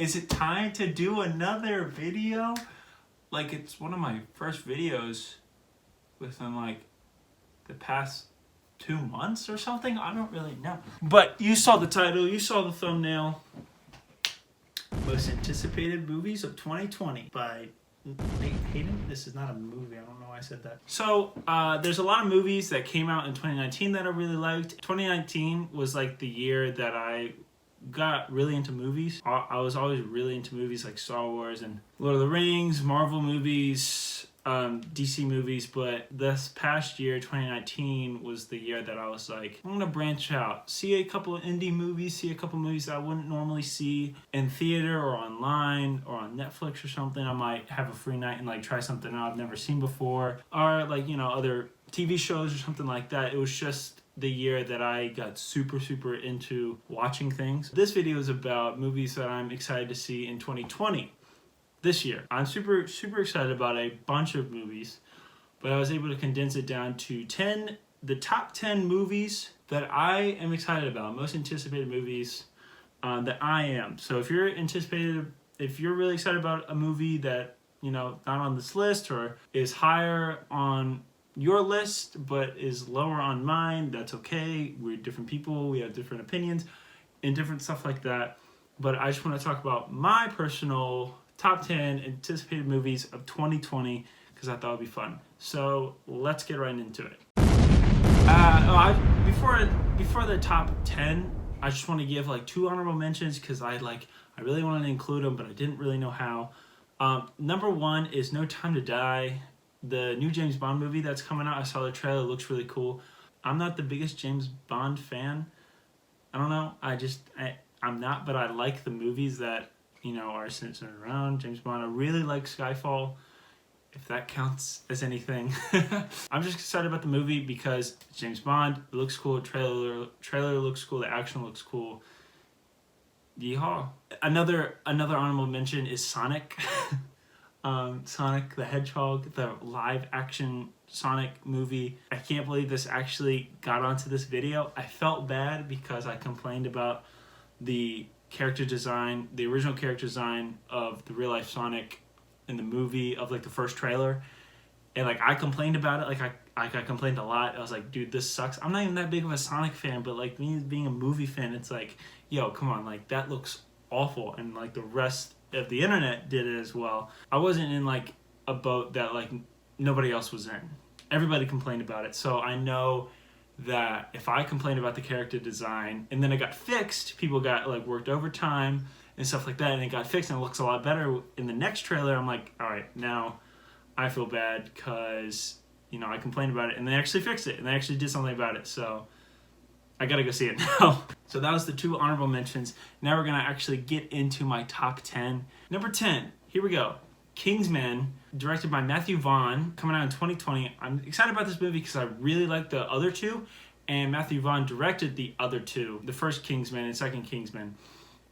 Is it time to do another video? Like, it's one of my first videos within like the past 2 months or something. I don't really know. But you saw the title, you saw the thumbnail. Most anticipated movies of 2020 by Hayden. This is not a movie. I don't know why I said that. So there's a lot of movies that came out in 2019 that I really liked. 2019 was like the year that I got really into movies. I was always really into movies like Star Wars and Lord of the Rings, Marvel movies, DC movies, but this past year, 2019, was the year that I was like, I'm gonna branch out, see a couple of indie movies, see a couple of movies that I wouldn't normally see in theater or online or on Netflix or something. I might have a free night and like try something I've never seen before, or like, you know, other TV shows or something like that. It was just the year that I got super into watching things. This video is about movies that I'm excited to see in 2020. This year. I'm super excited about a bunch of movies, but I was able to condense it down to the top 10 movies that I am excited about, most anticipated movies that I am. So if you're really excited about a movie that, you know, not on this list or is higher on your list but is lower on mine, that's okay. We're different people, we have different opinions and different stuff like that. But I just want to talk about my personal top 10 anticipated movies of 2020 because I thought it would be fun. So let's get right into it. Before the top 10, I just want to give like 2 honorable mentions because I really wanted to include them, but I didn't really know how. Number 1 is No Time to Die, the new James Bond movie that's coming out. I saw the trailer, it looks really cool. I'm not the biggest James Bond fan. I don't know, I'm not, but I like the movies that, you know, are centered around James Bond. I really like Skyfall, if that counts as anything. I'm just excited about the movie because it's James Bond. It looks cool. Trailer looks cool. The action looks cool. Yeehaw. Another honorable mention is Sonic. Sonic the Hedgehog, the live action Sonic movie. I can't believe this actually got onto this video. I felt bad because I complained about the character design, the original character design of the real life Sonic in the movie of like the first trailer, and like I complained about it. Like I complained a lot. I was like, dude, this sucks. I'm not even that big of a Sonic fan, but like me being a movie fan, it's like, yo, come on, like that looks awful, and like the rest of the internet did it as well. I wasn't in like a boat that like nobody else was in. Everybody complained about it, so I know that if I complained about the character design and then it got fixed, people got like worked overtime and stuff like that, and it got fixed and it looks a lot better in the next trailer. I'm like, all right, now I feel bad because, you know, I complained about it and they actually fixed it and they actually did something about it, so I gotta go see it now. So that was the 2 honorable mentions. Now we're gonna actually get into my top 10. Number 10, here we go. Kingsman, directed by Matthew Vaughn, coming out in 2020. I'm excited about this movie because I really like the other 2, and Matthew Vaughn directed the other 2, the first Kingsman and second Kingsman.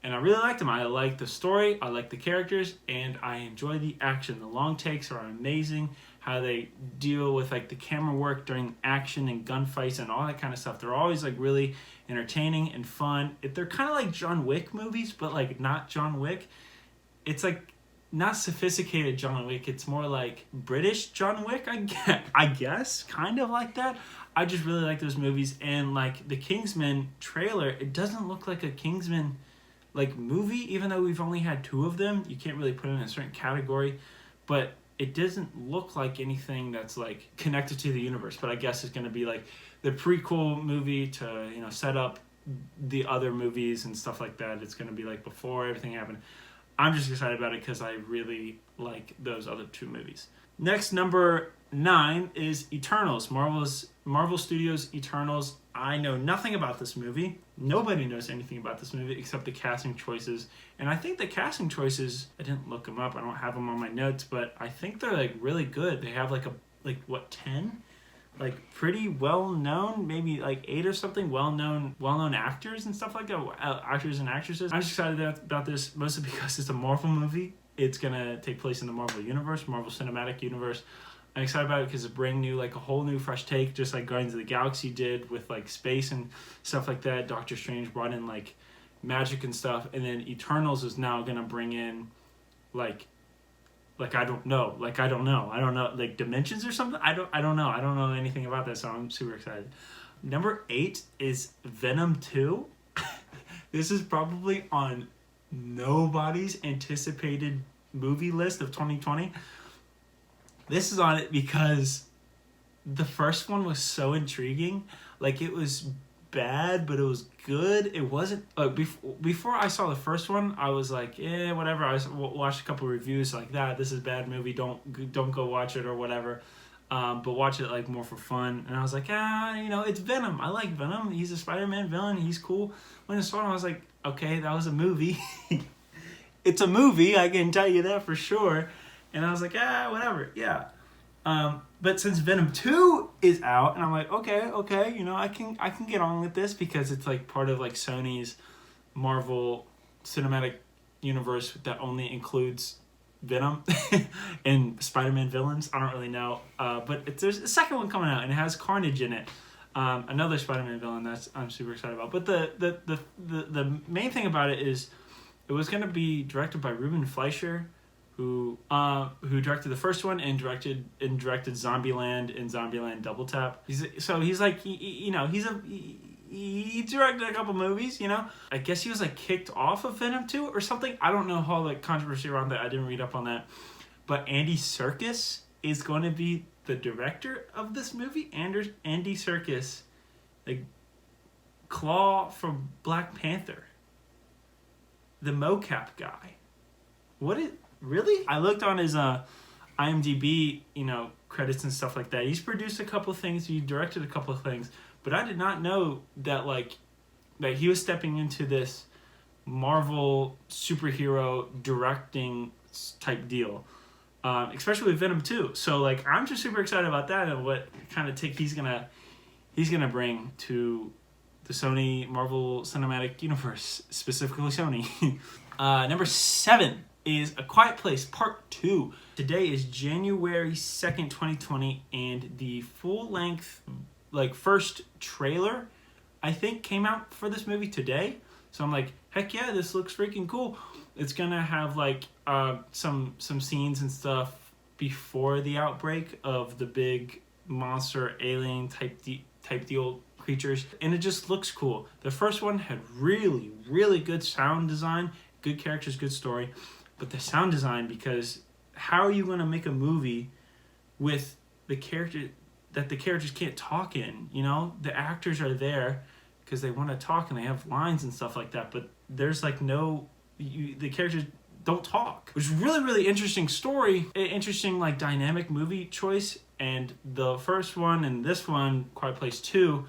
And I really liked them. I like the story, I like the characters, and I enjoy the action. The long takes are amazing. How they deal with like the camera work during action and gunfights and all that kind of stuff. They're always like really entertaining and fun. They're kind of like John Wick movies, but like not John Wick. It's like not sophisticated John Wick. It's more like British John Wick, I guess, kind of like that. I just really like those movies. And like the Kingsman trailer, it doesn't look like a Kingsman like movie, even though we've only had 2 of them. You can't really put it in a certain category, but it doesn't look like anything that's like connected to the universe. But I guess it's going to be like the prequel movie to, you know, set up the other movies and stuff like that. It's going to be like before everything happened. I'm just excited about it because I really like those other 2 movies. Next, number 9 is Eternals. Marvel Studios' Eternals. I know nothing about this movie. Nobody knows anything about this movie except the casting choices. And I think the casting choices, I didn't look them up. I don't have them on my notes, but I think they're like really good. They have like 10? Like pretty well known, maybe like 8 or something well known actors and stuff like that, actors and actresses. I'm just excited about this mostly because it's a Marvel movie. It's gonna take place in the Marvel universe, Marvel Cinematic Universe. I'm excited about it because it's brand new, like a whole new fresh take, just like Guardians of the Galaxy did with like space and stuff like that. Doctor Strange brought in like magic and stuff, and then Eternals is now gonna bring in like I don't know, like dimensions or something. I don't know anything about that, so I'm super excited. Number 8 is Venom 2. This is probably on nobody's anticipated movie list of 2020. This is on it because the first one was so intriguing. Like, it was bad, but it was good. It wasn't before I saw the first one, I was like, whatever. I watched a couple reviews like that. This is a bad movie. Don't go watch it or whatever. But watch it like more for fun. And I was like, it's Venom. I like Venom. He's a Spider-Man villain. He's cool. When I saw it, I was like, okay, that was a movie. It's a movie. I can tell you that for sure. And I was like, whatever. Yeah. But since Venom 2 is out, and I'm like, okay, I can get on with this because it's like part of like Sony's Marvel Cinematic Universe that only includes Venom and Spider-Man villains. I don't really know, but there's a second one coming out and it has Carnage in it. Another Spider-Man villain that I'm super excited about. But the main thing about it is it was going to be directed by Ruben Fleischer, who directed the first one and directed Zombieland and Zombieland Double Tap. He directed a couple movies, I guess he was like kicked off of Venom 2 or something. I don't know how like controversy around that. I didn't read up on that. But Andy Serkis is going to be the director of this movie. Andy Serkis, like Claw from Black Panther, the mocap guy. Really? I looked on his IMDb, credits and stuff like that. He's produced a couple of things. He directed a couple of things. But I did not know that that he was stepping into this Marvel superhero directing type deal, especially with Venom 2. So I'm just super excited about that and what kind of take he's gonna bring to the Sony Marvel Cinematic Universe, specifically Sony. Number 7 is A Quiet Place Part 2. Today is January 2nd, 2020, and the full-length, first trailer, I think, came out for this movie today. So I'm like, heck yeah, this looks freaking cool. It's gonna have, some scenes and stuff before the outbreak of the big monster alien type deal creatures, and it just looks cool. The first one had really, really good sound design, good characters, good story. But the sound design, because how are you going to make a movie with the characters can't talk in, The actors are there because they want to talk and they have lines and stuff like that, but there's the characters don't talk. Which is really, really interesting story, interesting dynamic movie choice. And the first one and this one, Quiet Place 2,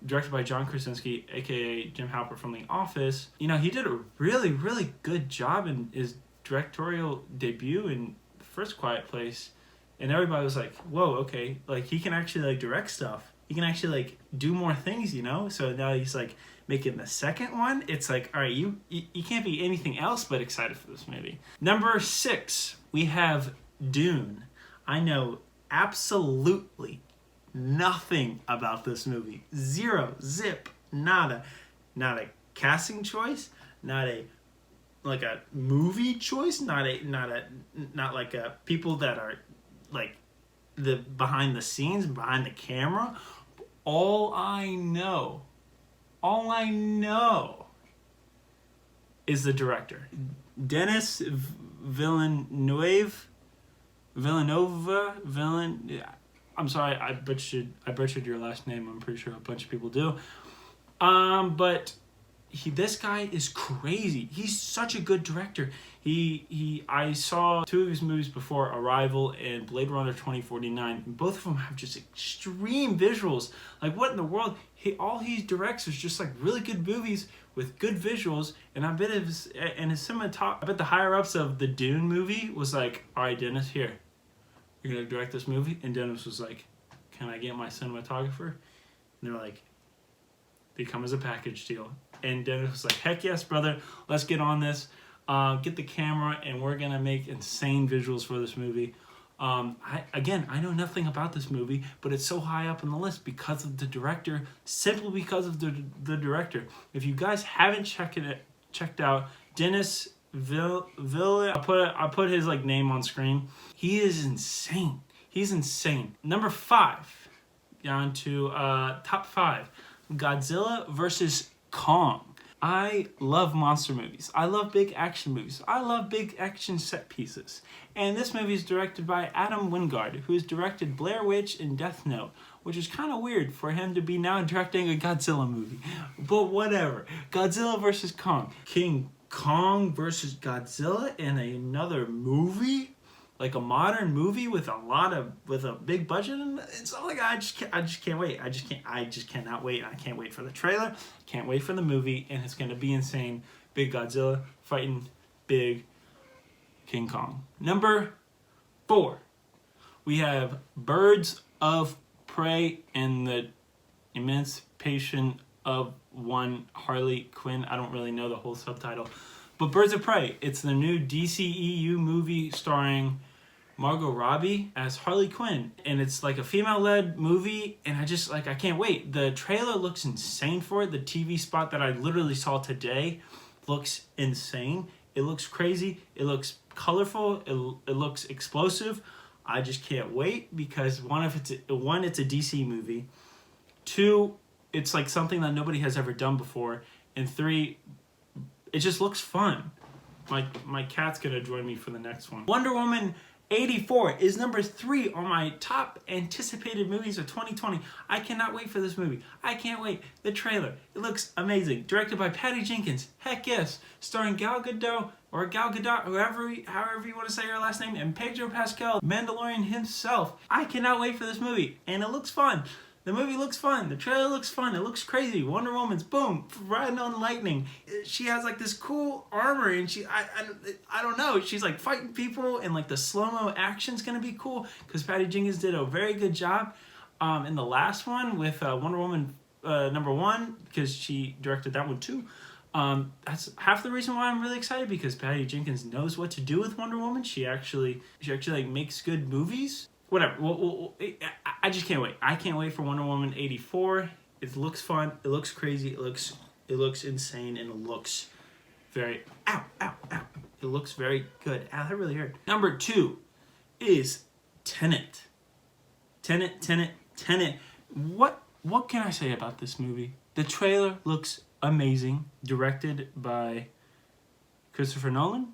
directed by John Krasinski, aka Jim Halpert from The Office, he did a really, really good job in his directorial debut in the first Quiet Place, and everybody was like, whoa, okay, he can actually direct stuff, he can actually do more things, so now he's making the second one. It's all right, you can't be anything else but excited for this movie. Number 6, we have Dune. I know absolutely nothing about this movie. Zero, zip, nada. Not a casting choice, not a movie choice, not people that are the behind the scenes, behind the camera. All I know is the director, Denis Villeneuve. I'm sorry, I butchered your last name. I'm pretty sure a bunch of people do. But this guy is crazy. He's such a good director. I saw 2 of his movies before, Arrival and Blade Runner 2049. And both of them have just extreme visuals. What in the world? All he directs is just really good movies with good visuals. And I bet his cinematography, I bet the higher ups of the Dune movie was all right, Dennis, here, you're gonna direct this movie. And Dennis was like, can I get my cinematographer? And they're like, they come as a package deal. And Dennis was like, heck yes, brother, let's get on this. Get the camera, and we're gonna make insane visuals for this movie. I know nothing about this movie, but it's so high up on the list because of the director, simply because of the director. If you guys haven't checked out Dennis I'll put his like name on screen. He is insane. He's insane. Number 5, down to top 5, Godzilla versus Kong. I love monster movies. I love big action movies. I love big action set pieces. And this movie is directed by Adam Wingard, who has directed Blair Witch and Death Note, which is kind of weird for him to be now directing a Godzilla movie. But whatever. Godzilla versus Kong. King Kong versus Godzilla in another movie? Like a modern movie with a big budget, and it's all like I just can't wait. I just cannot wait. I can't wait for the trailer. Can't wait for the movie, and it's gonna be insane. Big Godzilla fighting big King Kong. Number 4, we have Birds of Prey and the Emancipation of One Harley Quinn. I don't really know the whole subtitle, but Birds of Prey. It's the new DCEU movie starring Margot Robbie as Harley Quinn, and it's like a female-led movie, and I can't wait. The trailer looks insane for it. The TV spot that I literally saw today looks insane. It looks crazy. It looks colorful. It looks explosive. I just can't wait because one, it's a DC movie. 2, it's like something that nobody has ever done before, and 3, it just looks fun. My cat's gonna join me for the next one. Wonder Woman 84 is number 3 on my top anticipated movies of 2020. I cannot wait for this movie. I can't wait. The trailer, it looks amazing. Directed by Patty Jenkins. Heck yes. Starring Gal Gadot, or Gal Gadot, however you want to say her last name, and Pedro Pascal, Mandalorian himself. I cannot wait for this movie, and it looks fun. The movie looks fun. The trailer looks fun. It looks crazy. Wonder Woman's boom, riding on lightning. She has like this cool armor, and I don't know. She's like fighting people, and like the slow-mo action's gonna be cool because Patty Jenkins did a very good job in the last one with Wonder Woman number 1 because she directed that one too. That's half the reason why I'm really excited because Patty Jenkins knows what to do with Wonder Woman. She actually like makes good movies. Whatever. I just can't wait. I can't wait for Wonder Woman 84. It looks fun. It looks crazy. It looks insane, and it looks very ow. It looks very good. Ow, that really hurt. Number 2 is Tennant. Tennant. What can I say about this movie? The trailer looks amazing. Directed by Christopher Nolan.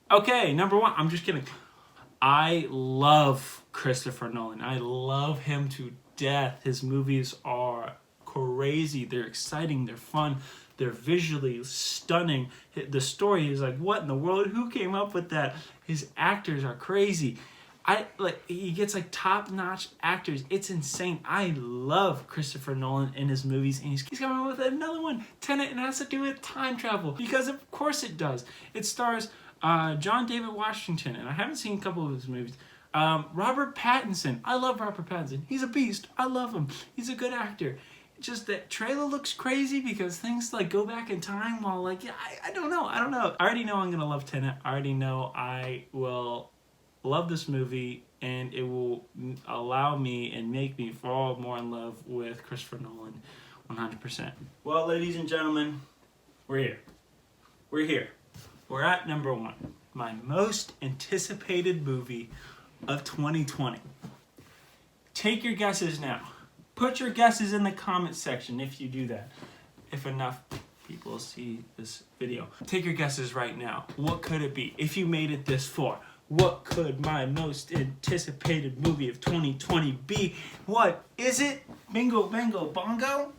Okay, number 1. I'm just kidding. I love Christopher Nolan. I love him to death. His movies are crazy. They're exciting. They're fun. They're visually stunning. The story is like, what in the world? Who came up with that? His actors are crazy. He gets like top-notch actors. It's insane. I love Christopher Nolan in his movies, and he's coming with another one, Tenet, and it has to do with time travel because of course it does. It stars John David Washington, and I haven't seen a couple of his movies. Robert Pattinson. I love Robert Pattinson. He's a beast. I love him. He's a good actor. Just that trailer looks crazy because things like go back in time while I don't know. I already know I'm going to love Tenet. I already know I will love this movie, and it will allow me and make me fall more in love with Christopher Nolan 100%. Well, ladies and gentlemen, we're here. We're at number 1, my most anticipated movie of 2020. Take your guesses now. Put your guesses in the comment section if you do that. If enough people see this video. Take your guesses right now. What could it be? If you made it this far, what could my most anticipated movie of 2020 be? What is it? Bingo, bango, bongo?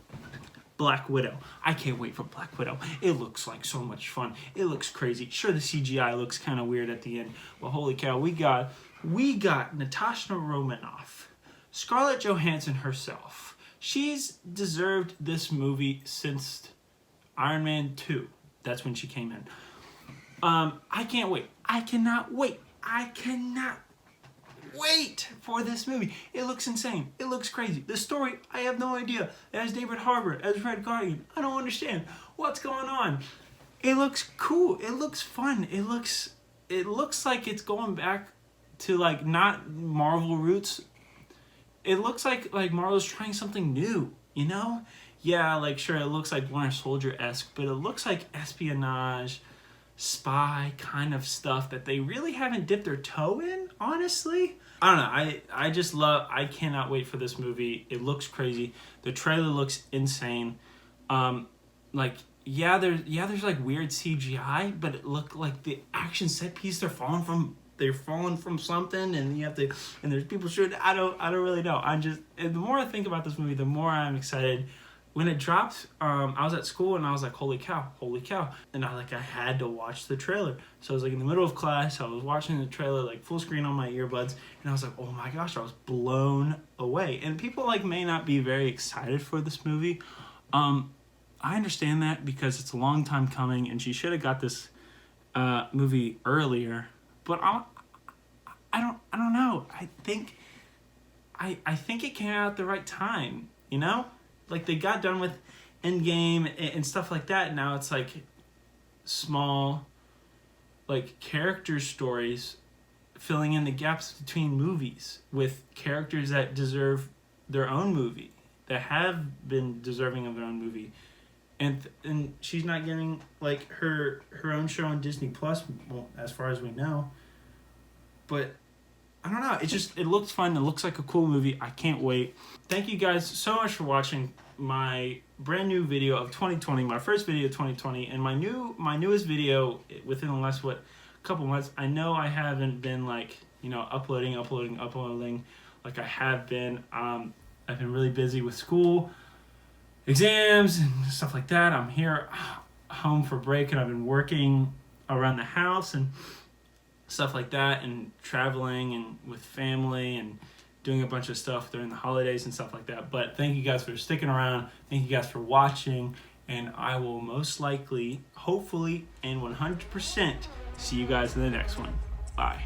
Black Widow. I can't wait for Black Widow. It looks like so much fun. It looks crazy. Sure, the CGI looks kind of weird at the end, but holy cow, we got Natasha Romanoff, Scarlett Johansson herself. She's deserved this movie since Iron Man 2. That's when she came in. I can't wait. I cannot wait for this movie. It looks insane. It looks crazy. The story, I have no idea. It has David Harbour as Red Guardian. I don't understand what's going on. It looks cool. It looks fun. It looks like it's going back to like not Marvel roots, it looks like Marvel's trying something new, you know? Yeah, like sure it looks like Winter Soldier-esque, but it looks like espionage, spy kind of stuff that they really haven't dipped their toe in, honestly. I don't know. I cannot wait for this movie. It looks crazy. The trailer looks insane. Like there's like weird CGI, but it looked like the action set piece they're falling from something, and there's people shooting. I don't really know. The more I think about this movie, the more I'm excited. When it dropped, I was at school and I was like, holy cow. And I had to watch the trailer. So I was like in the middle of class, I was watching the trailer like full screen on my earbuds, and I was like, oh my gosh, I was blown away. And people like may not be very excited for this movie. I understand that because it's a long time coming and she should have got this movie earlier. But I don't know. I think it came out at the right time, you know? Like they got done with Endgame and stuff like that. Now it's like small, like character stories filling in the gaps between movies with characters that deserve their own movie, that have been deserving of their own movie. And she's not getting like her own show on Disney Plus, well, as far as we know. But I don't know. It looks fun. It looks like a cool movie. I can't wait. Thank you guys so much for watching my brand new video of 2020, my first video of 2020, and my newest video within the last couple months. I know I haven't been like, uploading like I have been. I've been really busy with school, exams and stuff like that. I'm here home for break and I've been working around the house and stuff like that, and traveling and with family and doing a bunch of stuff during the holidays and stuff like that. But thank you guys for sticking around. Thank you guys for watching, and I will most likely, hopefully, and 100% see you guys in the next one. Bye.